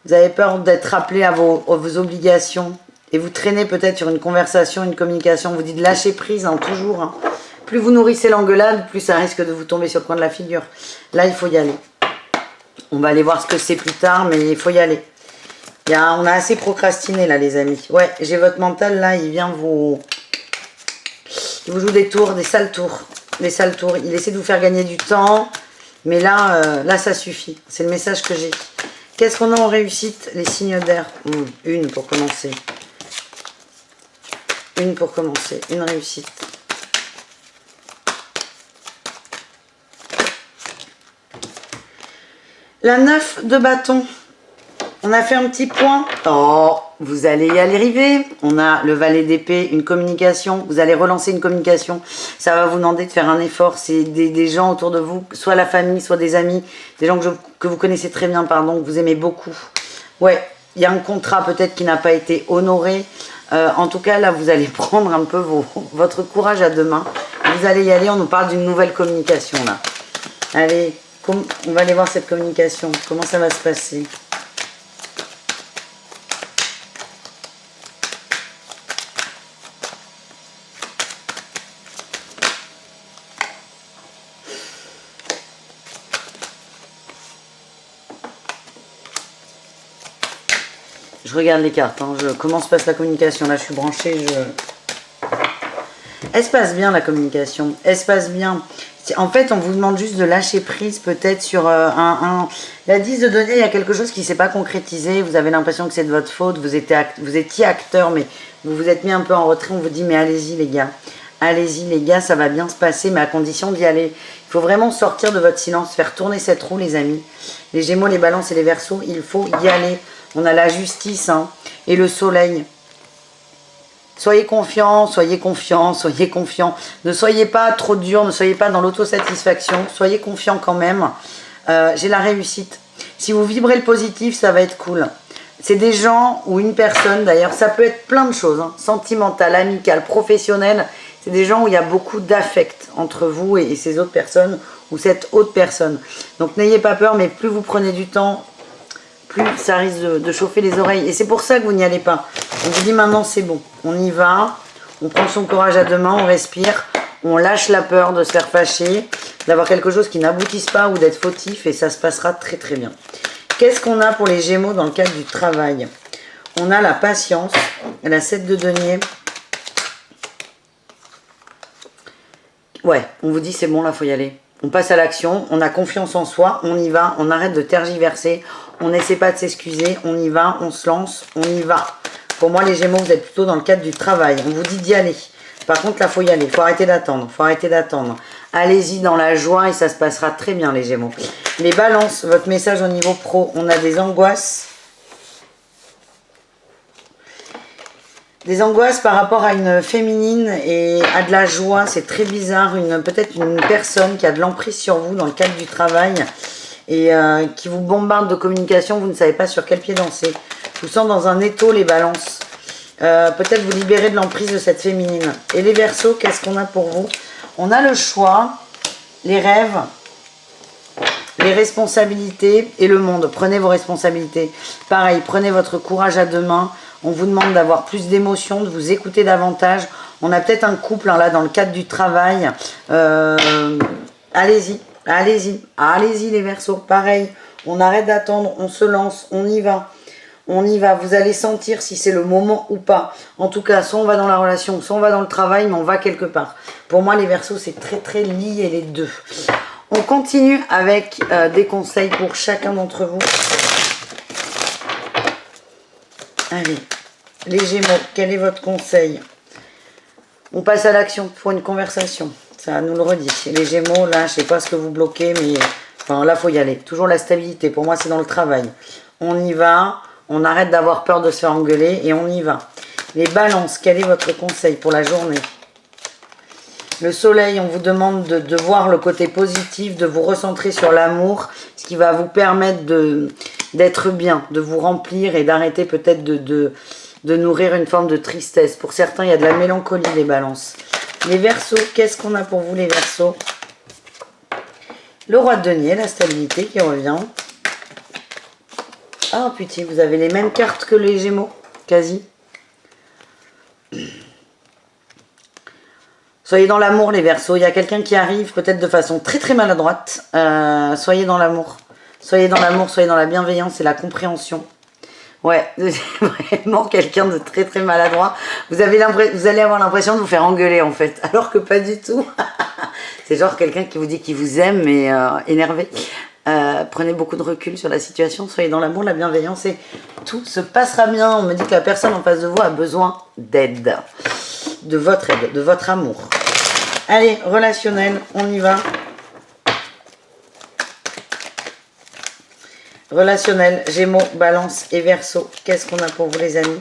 Vous avez peur d'être rappelé à vos obligations. Et vous traînez peut-être sur une conversation, une communication. Vous dites lâcher prise, hein, toujours. Hein. Plus vous nourrissez l'engueulade, plus ça risque de vous tomber sur le coin de la figure. Là, il faut y aller. On va aller voir ce que c'est plus tard, mais il faut y aller. On a assez procrastiné, là, les amis. Ouais, j'ai votre mental, là, il vient vous... Il vous joue des tours, des sales tours. Des sales tours. Il essaie de vous faire gagner du temps. Mais là, là ça suffit. C'est le message que j'ai. Qu'est-ce qu'on a en réussite? Les signes d'air. Une pour commencer. Une pour commencer. Une réussite. La 9 de bâton. On a fait un petit point. Oh, vous allez y arriver. On a le valet d'épée, une communication. Vous allez relancer une communication. Ça va vous demander de faire un effort. C'est des gens autour de vous, soit la famille, soit des amis, des gens que vous connaissez très bien, pardon, que vous aimez beaucoup. Ouais, il y a un contrat peut-être qui n'a pas été honoré. En tout cas, là, vous allez prendre un peu votre courage à deux mains. Vous allez y aller. On nous parle d'une nouvelle communication, là. Allez, on va aller voir cette communication. Comment ça va se passer ? Je regarde les cartes, hein. Comment se passe la communication? Là, je suis branchée, Elle se passe bien, la communication. Elle se passe bien. En fait, on vous demande juste de lâcher prise, peut-être, sur La 10 de denier, il y a quelque chose qui ne s'est pas concrétisé. Vous avez l'impression que c'est de votre faute. Vous étiez acteur, mais vous vous êtes mis un peu en retrait. On vous dit, mais allez-y, les gars. Allez-y, les gars, ça va bien se passer, mais à condition d'y aller. Il faut vraiment sortir de votre silence, faire tourner cette roue, les amis. Les Gémeaux, les Balances et les Verseaux, il faut y aller. On a la justice, hein, et le soleil. Soyez confiants, soyez confiants, soyez confiants. Ne soyez pas trop dur, ne soyez pas dans l'autosatisfaction. Soyez confiants quand même. J'ai la réussite. Si vous vibrez le positif, ça va être cool. C'est des gens ou une personne, d'ailleurs, ça peut être plein de choses. Hein, sentimentale, amicale, professionnelle. C'est des gens où il y a beaucoup d'affect entre vous et ces autres personnes ou cette autre personne. Donc n'ayez pas peur, mais plus vous prenez du temps, plus ça risque de chauffer les oreilles. Et c'est pour ça que vous n'y allez pas. On vous dit maintenant c'est bon, on y va, on prend son courage à deux mains, on respire, on lâche la peur de se faire fâcher, d'avoir quelque chose qui n'aboutisse pas ou d'être fautif, et ça se passera très très bien. Qu'est-ce qu'on a pour les Gémeaux dans le cadre du travail? On a la patience, la 7 de denier. Ouais, on vous dit c'est bon là, faut y aller. On passe à l'action, on a confiance en soi, on y va, on arrête de tergiverser, on n'essaie pas de s'excuser, on y va, on se lance, on y va. Pour moi, les Gémeaux, vous êtes plutôt dans le cadre du travail. On vous dit d'y aller. Par contre, là, il faut y aller. Il faut arrêter d'attendre. Il faut arrêter d'attendre. Allez-y dans la joie et ça se passera très bien, les Gémeaux. Les Balances, votre message au niveau pro. On a des angoisses. Des angoisses par rapport à une féminine et à de la joie. C'est très bizarre. Peut-être une personne qui a de l'emprise sur vous dans le cadre du travail et qui vous bombarde de communication. Vous ne savez pas sur quel pied danser. Je vous sens dans un étau, les Balances. Peut-être vous libérer de l'emprise de cette féminine. Et les Verseaux, qu'est-ce qu'on a pour vous? On a le choix, les rêves, les responsabilités et le monde. Prenez vos responsabilités. Pareil, prenez votre courage à deux mains. On vous demande d'avoir plus d'émotions, de vous écouter davantage. On a peut-être un couple, hein, là, dans le cadre du travail. Allez-y, allez-y, allez-y, les Verseaux. Pareil, on arrête d'attendre, on se lance, on y va. On y va, vous allez sentir si c'est le moment ou pas. En tout cas, soit on va dans la relation, soit on va dans le travail, mais on va quelque part. Pour moi, les Verseaux, c'est très très lié les deux. On continue avec des conseils pour chacun d'entre vous. Allez, les Gémeaux, quel est votre conseil? On passe à l'action pour une conversation. Ça nous le redit. Les Gémeaux, là, je sais pas ce que vous bloquez, mais enfin, là, faut y aller. Toujours la stabilité. Pour moi, c'est dans le travail. On y va. On arrête d'avoir peur de se faire engueuler et on y va. Les Balances, quel est votre conseil pour la journée? Le Soleil, on vous demande de voir le côté positif, de vous recentrer sur l'amour, ce qui va vous permettre d'être bien, de vous remplir et d'arrêter peut-être de nourrir une forme de tristesse. Pour certains, il y a de la mélancolie, les Balances. Les Verseaux, qu'est-ce qu'on a pour vous, les Verseaux? Le Roi de denier, la stabilité qui revient. Ah, putain, vous avez les mêmes cartes que les Gémeaux, quasi. Soyez dans l'amour, les Verseaux. Il y a quelqu'un qui arrive, peut-être de façon très très maladroite. Soyez dans l'amour. Soyez dans l'amour, soyez dans la bienveillance et la compréhension. Ouais, vraiment quelqu'un de très très maladroit. Vous allez avoir l'impression de vous faire engueuler, en fait. Alors que pas du tout. C'est genre quelqu'un qui vous dit qu'il vous aime, mais énervé. Prenez beaucoup de recul sur la situation, soyez dans l'amour, la bienveillance et tout se passera bien. On me dit que la personne en face de vous a besoin d'aide, de votre aide, de votre amour. Allez, relationnel, on y va. Relationnel, Gémeaux, Balance et Verseau. Qu'est-ce qu'on a pour vous les amis?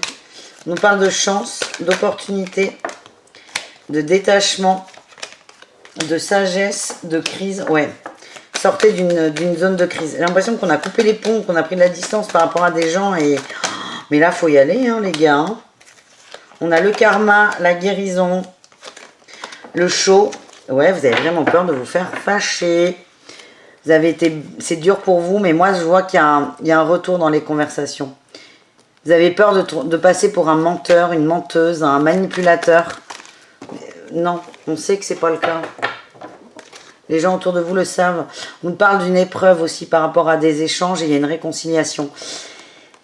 On nous parle de chance, d'opportunité, de détachement, de sagesse, de crise. Ouais, sortez d'une zone de crise. J'ai l'impression qu'on a coupé les ponts, qu'on a pris de la distance par rapport à des gens. Mais là, il faut y aller, hein, les gars. Hein. On a le karma, la guérison, le show. Ouais, vous avez vraiment peur de vous faire fâcher. Vous avez été... C'est dur pour vous, mais moi, je vois qu'il y a un retour dans les conversations. Vous avez peur de passer pour un menteur, une menteuse, un manipulateur. Non, on sait que c'est pas le cas. Les gens autour de vous le savent. On parle d'une épreuve aussi par rapport à des échanges et il y a une réconciliation.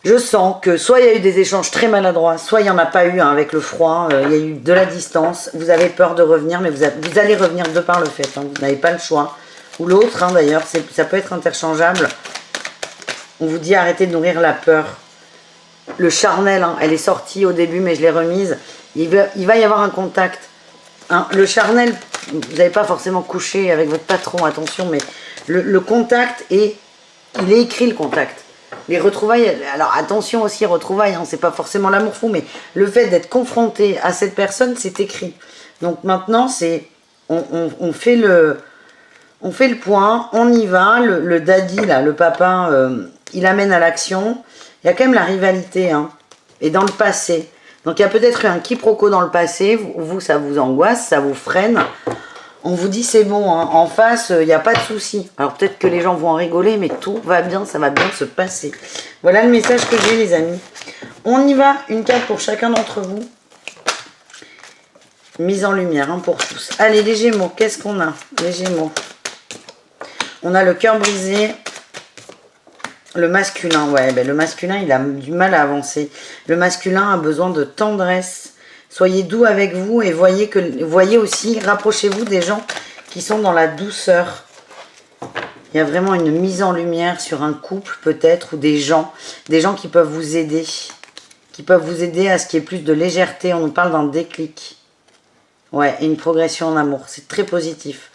Je sens que soit il y a eu des échanges très maladroits, soit il n'y en a pas eu hein, avec le froid, il y a eu de la distance. Vous avez peur de revenir, mais vous allez revenir de par le fait. Hein, vous n'avez pas le choix. Ou l'autre, hein, d'ailleurs, ça peut être interchangeable. On vous dit arrêtez de nourrir la peur. Le charnel, hein, elle est sortie au début, mais je l'ai remise. Il va y avoir un contact. Hein, le charnel, vous n'avez pas forcément couché avec votre patron, attention, mais le contact, il est écrit le contact. Les retrouvailles, alors attention aussi retrouvailles, hein, c'est pas forcément l'amour fou, mais le fait d'être confronté à cette personne, c'est écrit. Donc maintenant, on fait le point, on y va, le daddy, là, le papa, il amène à l'action. Il y a quand même la rivalité, hein, et dans le passé. Donc il y a peut-être eu un quiproquo dans le passé, vous ça vous angoisse, ça vous freine. On vous dit c'est bon, hein, en face, il n'y a pas de souci. Alors peut-être que les gens vont en rigoler, mais tout va bien, ça va bien se passer. Voilà le message que j'ai les amis. On y va, une carte pour chacun d'entre vous. Mise en lumière, hein, pour tous. Allez les Gémeaux, qu'est-ce qu'on a? Les Gémeaux. On a le cœur brisé. Le masculin, ouais, ben le masculin, il a du mal à avancer. Le masculin a besoin de tendresse. Soyez doux avec vous et voyez aussi, rapprochez-vous des gens qui sont dans la douceur. Il y a vraiment une mise en lumière sur un couple peut-être, ou des gens qui peuvent vous aider. Qui peuvent vous aider à ce qu'il y ait plus de légèreté. On nous parle d'un déclic. Ouais, et une progression en amour. C'est très positif.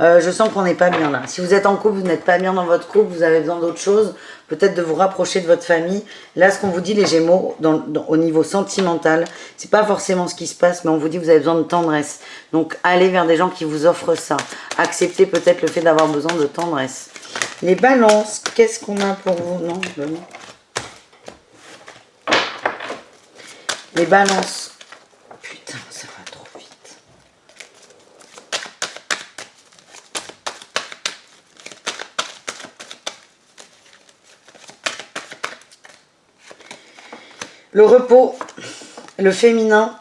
Je sens qu'on n'est pas bien là. Si vous êtes en couple, vous n'êtes pas bien dans votre couple, vous avez besoin d'autre chose, peut-être de vous rapprocher de votre famille. Là, ce qu'on vous dit, les Gémeaux, au niveau sentimental, c'est pas forcément ce qui se passe, mais on vous dit que vous avez besoin de tendresse. Donc, allez vers des gens qui vous offrent ça. Acceptez peut-être le fait d'avoir besoin de tendresse. Les balances, qu'est-ce qu'on a pour vous? Non, ben non. Les balances. Putain, ça va trop vite. Le repos, le féminin,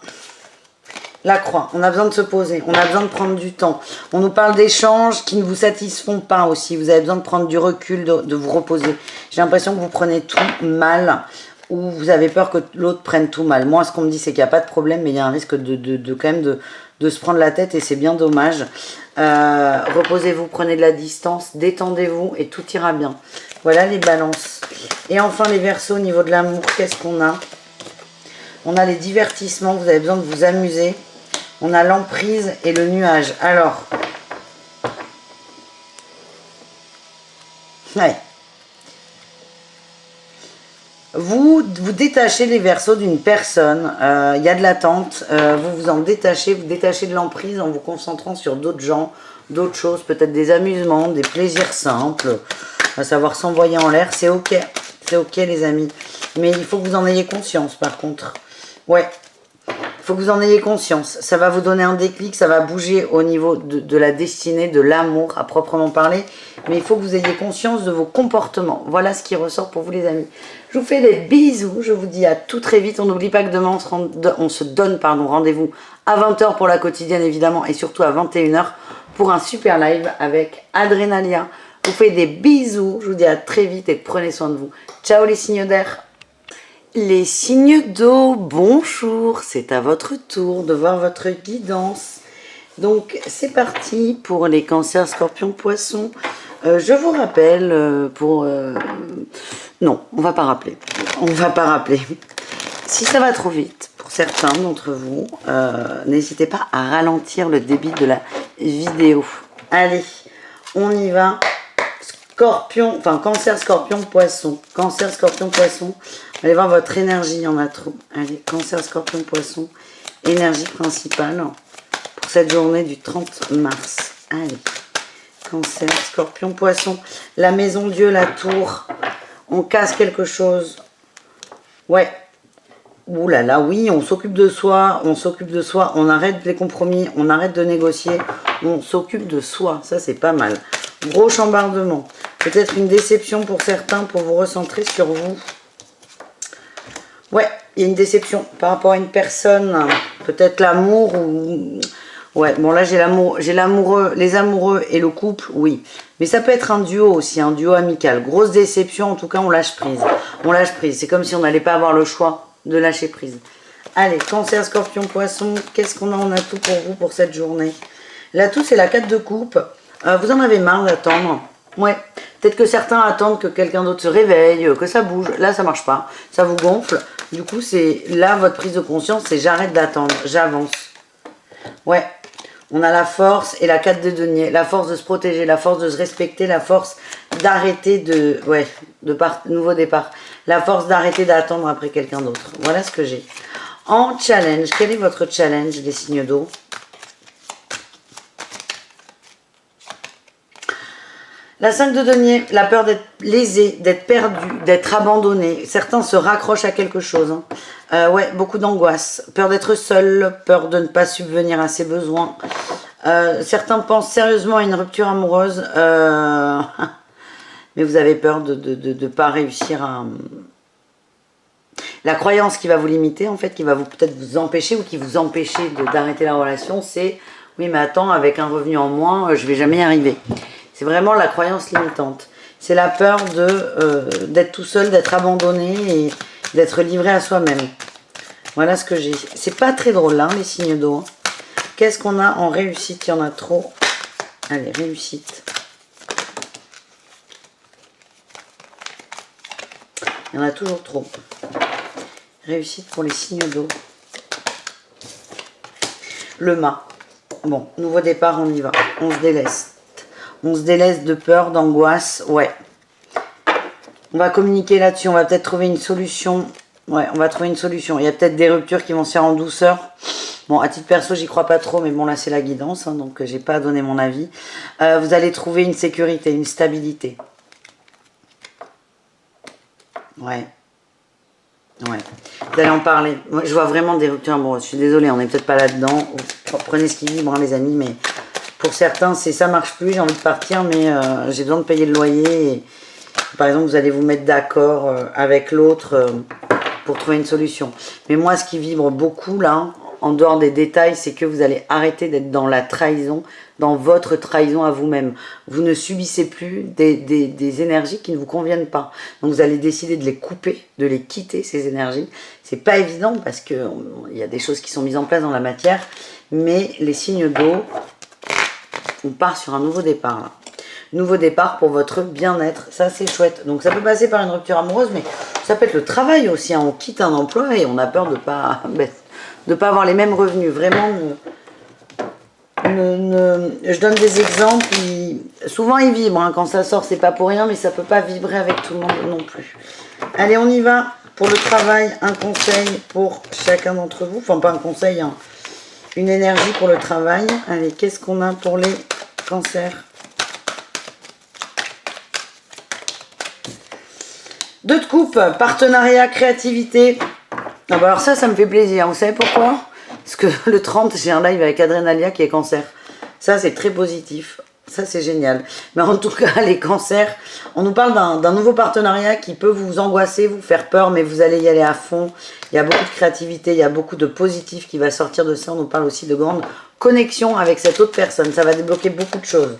la croix. On a besoin de se poser, on a besoin de prendre du temps. On nous parle d'échanges qui ne vous satisfont pas aussi. Vous avez besoin de prendre du recul, de vous reposer. J'ai l'impression que vous prenez tout mal ou vous avez peur que l'autre prenne tout mal. Moi, ce qu'on me dit, c'est qu'il n'y a pas de problème, mais il y a un risque quand même de se prendre la tête et c'est bien dommage. Reposez-vous, prenez de la distance, détendez-vous et tout ira bien. Voilà les balances. Et enfin les Verseaux au niveau de l'amour, qu'est-ce qu'on a? On a les divertissements, vous avez besoin de vous amuser. On a l'emprise et le nuage. Alors, ouais. Vous détachez les Verseaux d'une personne. Il y a de l'attente. Vous vous en détachez, vous détachez de l'emprise en vous concentrant sur d'autres gens, d'autres choses, peut-être des amusements, des plaisirs simples, à savoir s'envoyer en l'air. C'est ok. C'est ok les amis. Mais il faut que vous en ayez conscience par contre. Ouais, il faut que vous en ayez conscience. Ça va vous donner un déclic, ça va bouger au niveau de la destinée, de l'amour à proprement parler. Mais il faut que vous ayez conscience de vos comportements. Voilà ce qui ressort pour vous les amis. Je vous fais des bisous. Je vous dis à tout très vite. On n'oublie pas que demain on se donne rendez-vous à 20 h pour la quotidienne évidemment. Et surtout à 21 h pour un super live avec Adrenalia. Je vous fais des bisous. Je vous dis à très vite et prenez soin de vous. Ciao les signes d'air. Les signes d'eau, bonjour, c'est à votre tour de voir votre guidance. Donc c'est parti pour les cancers, scorpions, poissons. Je vous rappelle non, on va pas rappeler. On va pas rappeler. Si ça va trop vite pour certains d'entre vous, n'hésitez pas à ralentir le débit de la vidéo. Allez, on y va. Scorpion, enfin cancer, scorpion, poisson. Cancer, scorpion, poisson. Allez voir votre énergie, il y en a trop. Allez, cancer, scorpion, poisson. Énergie principale pour cette journée du 30 mars. Allez, cancer, scorpion, poisson. La maison Dieu, la tour. On casse quelque chose. Ouais. Ouh là là, oui, on s'occupe de soi, on arrête les compromis, on arrête de négocier, on s'occupe de soi. Ça, c'est pas mal. Gros chambardement. Peut-être une déception pour certains pour vous recentrer sur vous. Ouais, il y a une déception par rapport à une personne. Peut-être l'amour ou... Ouais, bon là, j'ai l'amoureux, les amoureux et le couple, oui. Mais ça peut être un duo aussi, un duo amical. Grosse déception, en tout cas, on lâche prise. On lâche prise. C'est comme si on n'allait pas avoir le choix de lâcher prise. Allez, cancer, scorpion, poisson. Qu'est-ce qu'on a en atout pour vous pour cette journée? L'atout, c'est la 4 de coupe. Vous en avez marre d'attendre? Ouais. Peut-être que certains attendent que quelqu'un d'autre se réveille, que ça bouge. Là, ça marche pas. Ça vous gonfle. Du coup, c'est là votre prise de conscience, c'est j'arrête d'attendre, j'avance. Ouais. On a la force et la 4 de denier. La force de se protéger, la force de se respecter, la force d'arrêter de... Ouais, nouveau départ. La force d'arrêter d'attendre après quelqu'un d'autre. Voilà ce que j'ai. En challenge, quel est votre challenge, les signes d'eau? La 5 de denier, la peur d'être lésé, d'être perdu, d'être abandonné. Certains se raccrochent à quelque chose. Hein. Ouais, beaucoup d'angoisse. Peur d'être seul, peur de ne pas subvenir à ses besoins. Certains pensent sérieusement à une rupture amoureuse. Mais vous avez peur de ne pas réussir à... La croyance qui va vous limiter, en fait, qui va peut-être vous empêcher ou qui vous empêcher d'arrêter la relation, c'est « Oui, mais attends, avec un revenu en moins, je ne vais jamais y arriver. » C'est vraiment la croyance limitante. C'est la peur d'être tout seul, d'être abandonné et d'être livré à soi-même. Voilà ce que j'ai. C'est pas très drôle, là, les signes d'eau. Qu'est-ce qu'on a en réussite? Il y en a trop. Allez, réussite. Il y en a toujours trop. Réussite pour les signes d'eau. Le mât. Bon, nouveau départ, on y va. On se délaisse. On se délaisse de peur, d'angoisse. Ouais. On va communiquer là-dessus. On va peut-être trouver une solution. Ouais, on va trouver une solution. Il y a peut-être des ruptures qui vont se faire en douceur. Bon, à titre perso, j'y crois pas trop. Mais bon, là, c'est la guidance. Hein, donc, j'ai pas à donner mon avis. Vous allez trouver une sécurité, une stabilité. Ouais. Ouais. Vous allez en parler. Moi, je vois vraiment des ruptures amoureuses. Je suis désolée, on n'est peut-être pas là-dedans. Prenez ce qui vibre, hein, les amis, mais... Pour certains, c'est ça marche plus, j'ai envie de partir, mais j'ai besoin de payer le loyer. Et, par exemple, vous allez vous mettre d'accord avec l'autre pour trouver une solution. Mais moi, ce qui vibre beaucoup, là, en dehors des détails, c'est que vous allez arrêter d'être dans la trahison, dans votre trahison à vous-même. Vous ne subissez plus des énergies qui ne vous conviennent pas. Donc, vous allez décider de les couper, de les quitter, ces énergies. C'est pas évident parce qu'il y a des choses qui sont mises en place dans la matière, mais les signes d'eau... On part sur un nouveau départ là. Nouveau départ pour votre bien-être. Ça, c'est chouette. Donc, ça peut passer par une rupture amoureuse, mais ça peut être le travail aussi. Hein. On quitte un emploi et on a peur de pas avoir les mêmes revenus. Vraiment, je donne des exemples. Souvent, ils vibrent. Hein. Quand ça sort, c'est pas pour rien, mais ça peut pas vibrer avec tout le monde non plus. Allez, on y va. Pour le travail, un conseil pour chacun d'entre vous. Enfin, pas un conseil, hein. Une énergie pour le travail. Allez, qu'est-ce qu'on a pour les cancers? 2 de coupe, partenariat, créativité. Ah bah alors ça me fait plaisir. Vous savez pourquoi? Parce que le 30, j'ai un live avec Adrenalia qui est cancer. Ça, c'est très positif. Ça, c'est génial. Mais en tout cas, les cancers, on nous parle d'un nouveau partenariat qui peut vous angoisser, vous faire peur, mais vous allez y aller à fond. Il y a beaucoup de créativité, il y a beaucoup de positif qui va sortir de ça. On nous parle aussi de grande connexion avec cette autre personne. Ça va débloquer beaucoup de choses.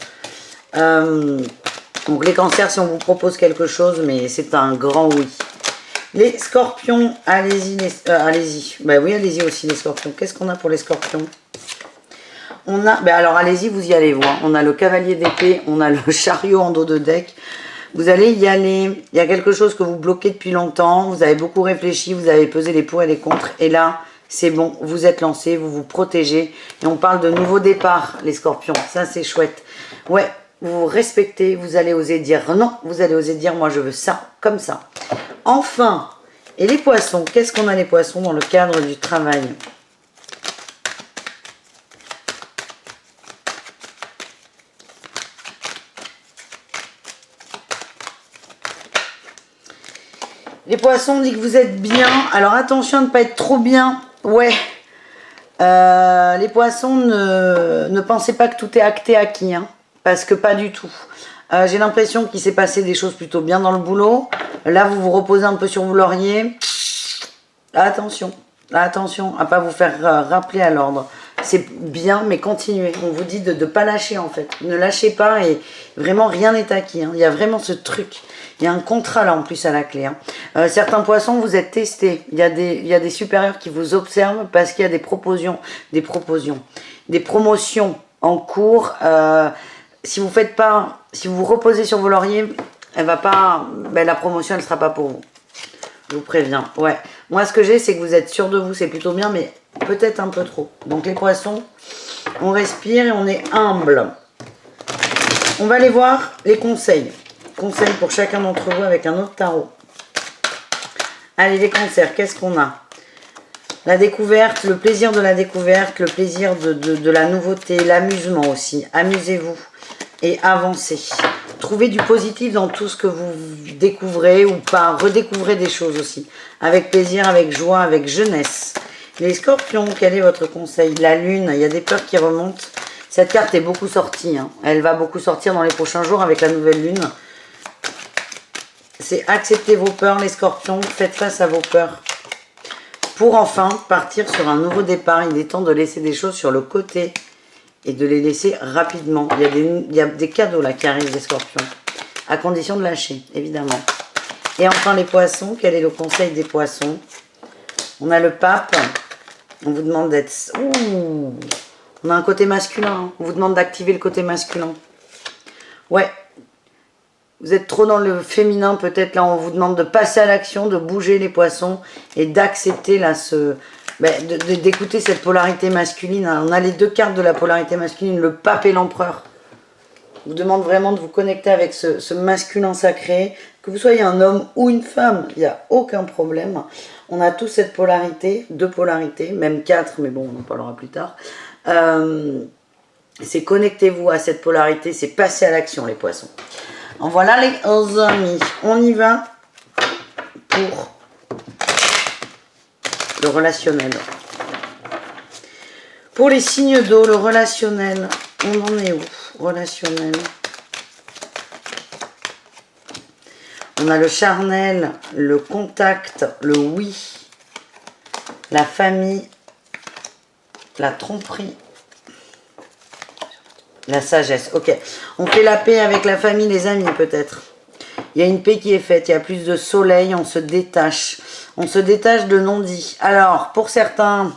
Donc les cancers, si on vous propose quelque chose, mais c'est un grand oui. Les scorpions, allez-y. Allez-y. Bah oui, allez-y aussi les scorpions. Qu'est-ce qu'on a pour les scorpions? On a, ben alors allez-y, vous y allez voir. On a le cavalier d'épée, on a le chariot en dos de deck. Vous allez y aller. Il y a quelque chose que vous bloquez depuis longtemps. Vous avez beaucoup réfléchi, vous avez pesé les pour et les contre. Et là, c'est bon, vous êtes lancé, vous vous protégez. Et on parle de nouveau départ, les scorpions. Ça, c'est chouette. Ouais, vous vous respectez, vous allez oser dire non, vous allez oser dire moi je veux ça, comme ça. Enfin, et les poissons, qu'est-ce qu'on a les poissons dans le cadre du travail? Les poissons, on dit que vous êtes bien. Alors attention à ne pas être trop bien. Ouais. Les poissons, ne pensez pas que tout est acté acquis. Hein, parce que pas du tout. J'ai l'impression qu'il s'est passé des choses plutôt bien dans le boulot. Là, vous vous reposez un peu sur vos lauriers. Attention. Attention à ne pas vous faire rappeler à l'ordre. C'est bien, mais continuez. On vous dit de ne pas lâcher en fait. Ne lâchez pas et vraiment rien n'est acquis. Hein. Il y a vraiment ce truc. Il y a un contrat là en plus à la clé. Hein. Certains poissons, vous êtes testés. Il y a des supérieurs qui vous observent parce qu'il y a des promotions en cours. Si vous faites pas, si vous vous reposez sur vos lauriers, elle va pas, la promotion elle sera pas pour vous. Je vous préviens. Ouais. Moi ce que j'ai c'est que vous êtes sûr de vous, c'est plutôt bien, mais peut-être un peu trop. Donc les poissons, on respire et on est humble. On va aller voir les conseils. Conseils pour chacun d'entre vous avec un autre tarot. Allez, les cancers, qu'est-ce qu'on a? La découverte, le plaisir de la découverte, le plaisir de la nouveauté, l'amusement aussi. Amusez-vous et avancez. Trouvez du positif dans tout ce que vous découvrez ou pas. Redécouvrez des choses aussi. Avec plaisir, avec joie, avec jeunesse. Les scorpions, quel est votre conseil? La lune, il y a des peurs qui remontent. Cette carte est beaucoup sortie. Hein. Elle va beaucoup sortir dans les prochains jours avec la nouvelle lune. C'est accepter vos peurs, les scorpions. Faites face à vos peurs. Pour enfin partir sur un nouveau départ. Il est temps de laisser des choses sur le côté. Et de les laisser rapidement. Il y a des cadeaux là qui arrivent, les scorpions. À condition de lâcher, évidemment. Et enfin les poissons. Quel est le conseil des poissons? On a le pape. On vous demande d'être... Ouh, on a un côté masculin. Hein. On vous demande d'activer le côté masculin. Ouais. Vous êtes trop dans le féminin peut-être. Là, on vous demande de passer à l'action, de bouger les poissons. Et d'accepter là d'écouter cette polarité masculine. On a les deux cartes de la polarité masculine. Le pape et l'empereur. On vous demande vraiment de vous connecter avec ce masculin sacré. Que vous soyez un homme ou une femme. Il n'y a aucun problème. On a tous cette polarité, deux polarités, même quatre, mais bon, on en parlera plus tard. C'est connectez-vous à cette polarité, c'est passer à l'action, les poissons. En voilà les amis, on y va pour le relationnel. Pour les signes d'eau, le relationnel, on en est où? Relationnel. On a le charnel, le contact, le oui, la famille, la tromperie, la sagesse. Ok, on fait la paix avec la famille, les amis peut-être. Il y a une paix qui est faite, il y a plus de soleil, on se détache. On se détache de non-dit. Alors, pour certains,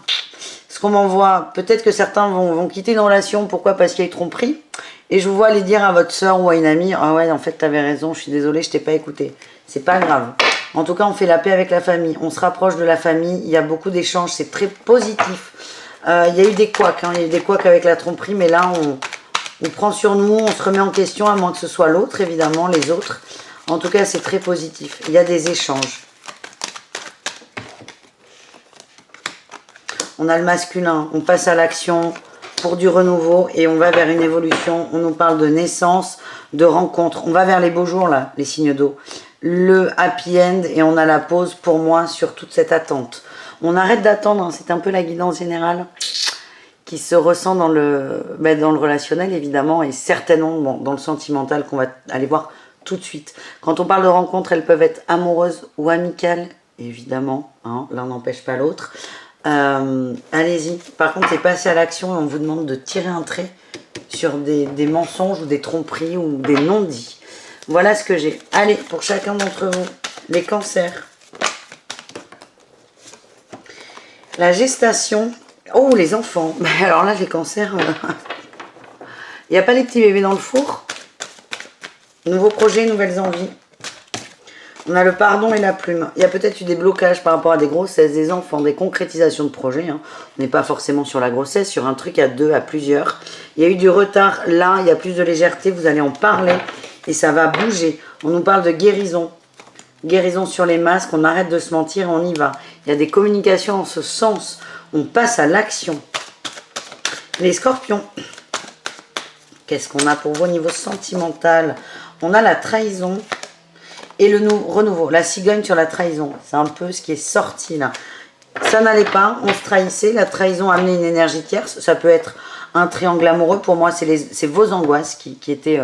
ce qu'on m'envoie, peut-être que certains vont quitter une relation. Pourquoi? Parce qu'il y a une tromperie. Et je vous vois aller dire à votre soeur ou à une amie, ah ouais, en fait, t'avais raison, je suis désolée, je t'ai pas écouté. C'est pas grave. En tout cas, on fait la paix avec la famille. On se rapproche de la famille. Il y a beaucoup d'échanges. C'est très positif. Il y a eu des couacs. Hein. Il y a eu des couacs avec la tromperie. Mais là, on prend sur nous. On se remet en question, à moins que ce soit l'autre, évidemment, les autres. En tout cas, c'est très positif. Il y a des échanges. On a le masculin. On passe à l'action pour du renouveau. Et on va vers une évolution. On nous parle de naissance, de rencontre. On va vers les beaux jours, là, les signes d'eau. Le happy end et on a la pause pour moi sur toute cette attente. On arrête d'attendre, hein, c'est un peu la guidance générale qui se ressent dans le relationnel évidemment et certainement dans le sentimental qu'on va aller voir tout de suite. Quand on parle de rencontres, elles peuvent être amoureuses ou amicales, évidemment, hein, l'un n'empêche pas l'autre. Allez-y, par contre c'est passer à l'action et on vous demande de tirer un trait sur des mensonges ou des tromperies ou des non-dits. Voilà ce que j'ai. Allez, pour chacun d'entre vous, les cancers. La gestation. Oh, les enfants. Alors là, les cancers. Il n'y a pas les petits bébés dans le four. Nouveaux projets, nouvelles envies. On a le pardon et la plume. Il y a peut-être eu des blocages par rapport à des grossesses, des enfants, des concrétisations de projets. Hein. On n'est pas forcément sur la grossesse, sur un truc à deux, à plusieurs. Il y a eu du retard. Là, il y a plus de légèreté. Vous allez en parler et ça va bouger. On nous parle de guérison. Guérison sur les masques. On arrête de se mentir, on y va. Il y a des communications en ce sens. On passe à l'action. Les scorpions. Qu'est-ce qu'on a pour vous au niveau sentimental? On a la trahison. Et le renouveau, la cigogne sur la trahison. C'est un peu ce qui est sorti là. Ça n'allait pas, on se trahissait. La trahison a amené une énergie tierce. Ça peut être un triangle amoureux. Pour moi, c'est vos angoisses qui étaient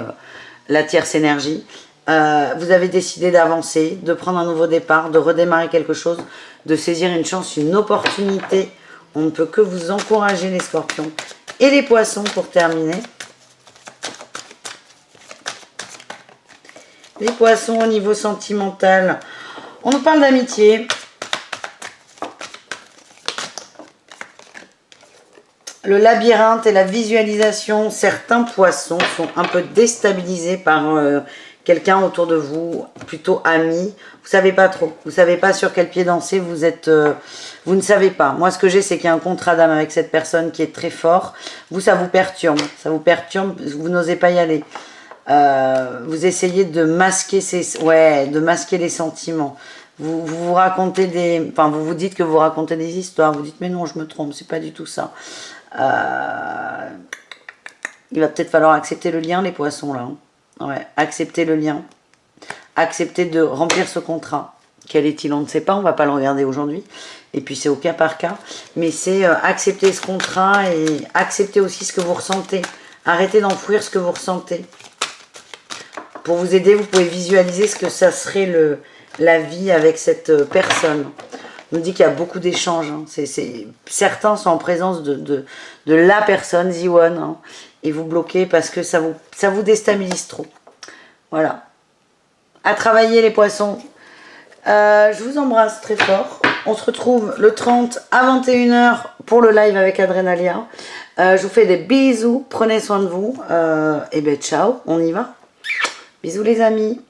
la tierce énergie. Vous avez décidé d'avancer, de prendre un nouveau départ, de redémarrer quelque chose, de saisir une chance, une opportunité. On ne peut que vous encourager les scorpions. Et les poissons pour terminer. Les poissons au niveau sentimental. On nous parle d'amitié. Le labyrinthe et la visualisation. Certains poissons sont un peu déstabilisés par quelqu'un autour de vous, plutôt ami. Vous savez pas trop. Vous savez pas sur quel pied danser. Vous ne savez pas. Moi, ce que j'ai, c'est qu'il y a un contrat d'âme avec cette personne qui est très fort. Vous, ça vous perturbe. Ça vous perturbe. Vous n'osez pas y aller. Vous essayez de masquer de masquer les sentiments. Vous racontez vous vous dites que vous racontez des histoires. Vous dites mais non, je me trompe, c'est pas du tout ça. Il va peut-être falloir accepter le lien, les poissons là. Hein. Ouais, accepter le lien, accepter de remplir ce contrat. Quel est-il? On ne sait pas. On va pas le regarder aujourd'hui. Et puis c'est au cas par cas. Mais c'est accepter ce contrat et accepter aussi ce que vous ressentez. Arrêtez d'enfouir ce que vous ressentez. Pour vous aider, vous pouvez visualiser ce que ça serait la vie avec cette personne. On nous dit qu'il y a beaucoup d'échanges. Hein. Certains sont en présence de la personne, The One, hein, et vous bloquez parce que ça vous déstabilise trop. Voilà. À travailler les poissons. Je vous embrasse très fort. On se retrouve le 30 à 21 h pour le live avec Adrenalia. Je vous fais des bisous. Prenez soin de vous. Et ben ciao, on y va. Bisous les amis.